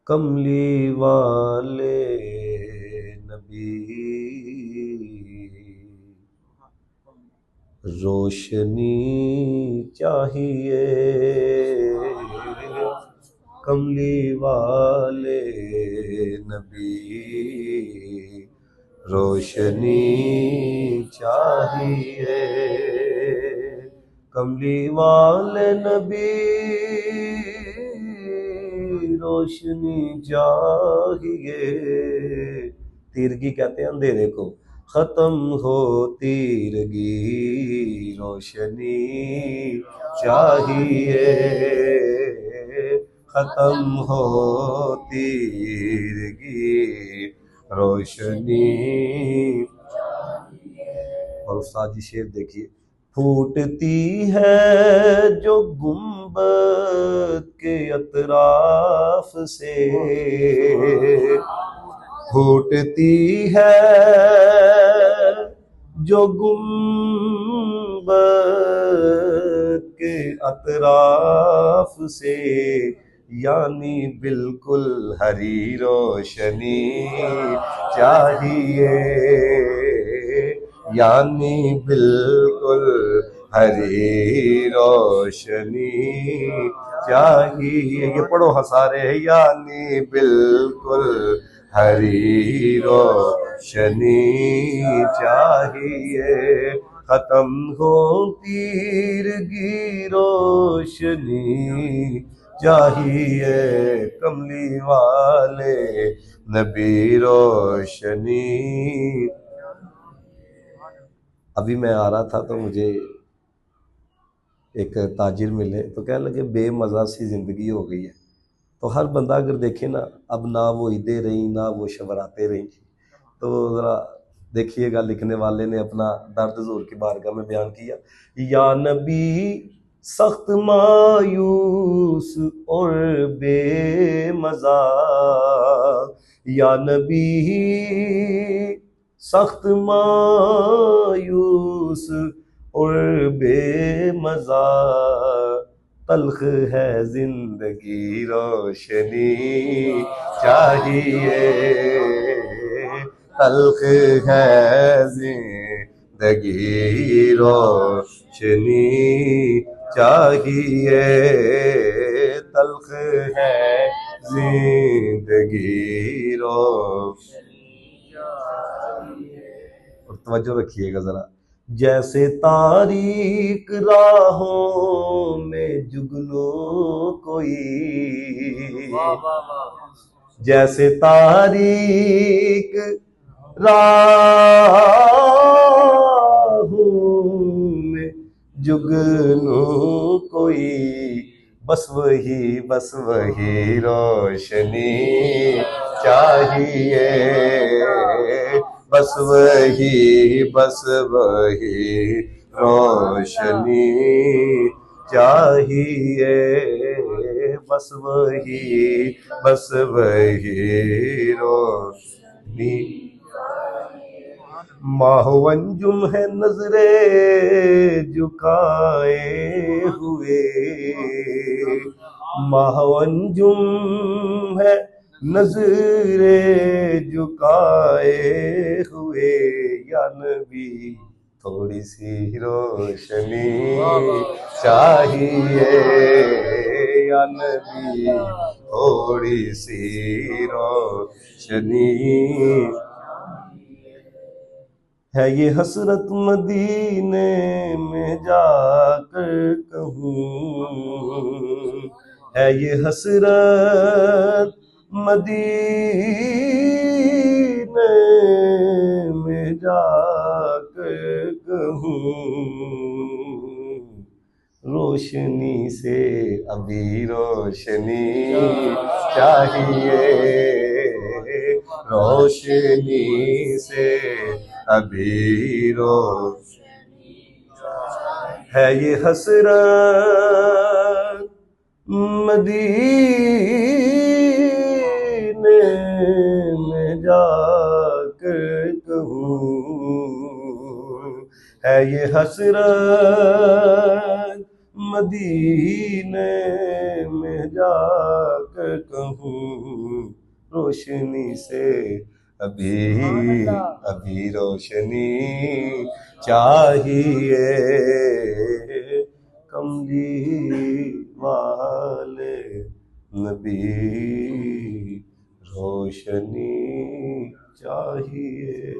कमली वाले नबी रोशनी चाहिए, कमली वाले नबी रोशनी चाहिए, कमली वाले नबी रोशनी चाहिए। तीरगी कहते हैं अंधेरे को, खत्म हो तीरगी रोशनी चाहिए, खत्म हो तीरगी रोशनी। और उस्ताद जी शेर देखिए, फूटती है जो गुंबद के अतराफ से, फूटती है जो गुंबद के अतराफ से, यानी बिल्कुल हरी रोशनी चाहिए, यानी बिल्कुल हरी रोशनी चाहिए। ये पढ़ो हसारे, यानी बिल्कुल हरी रोशनी चाहिए, खत्म हो तीरगी रोशनी चाहिए, कमली वाले नबी रोशनी। अभी मैं आ रहा था तो मुझे एक ताजिर मिले तो कहने लगे बेमज़ा सी ज़िंदगी हो गई है। तो हर बंदा अगर देखे ना, अब ना वो ईदें रही ना वो शबरातें रही, तो ज़रा देखिएगा लिखने वाले ने अपना दर्द ज़ोर की बारगाह में बयान किया। या नबी सख्त मायूस और बेमज़ा, या नबी सख्त मायूस और बेमज़ा, तल्ख है जिंदगी रोशनी चाहिए, तल्ख है जिंदगी रोशनी चाहिए, तल्ख है जिंदगी रोशनी। और तवज्जो रखिएगा जरा, जैसे तारीक राहों में जुगनू कोई, जैसे तारीक राहों में जुगनू कोई, बस वही रोशनी चाहिए, बस वही रोशनी चाहिए, बस वही रोशनी। माहवंजुम है नजरे झुकाए हुए, माहवंजुम है नजरे झुकाए हुए, या नबी थोड़ी सी रोशनी चाहिए, या नबी थोड़ी सी रोशनी। है ये हसरत मदीने में जाकर कहूँ, है ये हसरत मदीने में जाकर कहूँ, रोशनी से अभी रोशनी चाहिए, रोशनी से अभी रोशनी है ये हसरत मदीने में जाकर कहूँ, है ये हसरत मदीने में जाकर कहूँ, रोशनी से अभी अभी रोशनी चाहिए, कमली वाले नबी रोशनी चाहिए।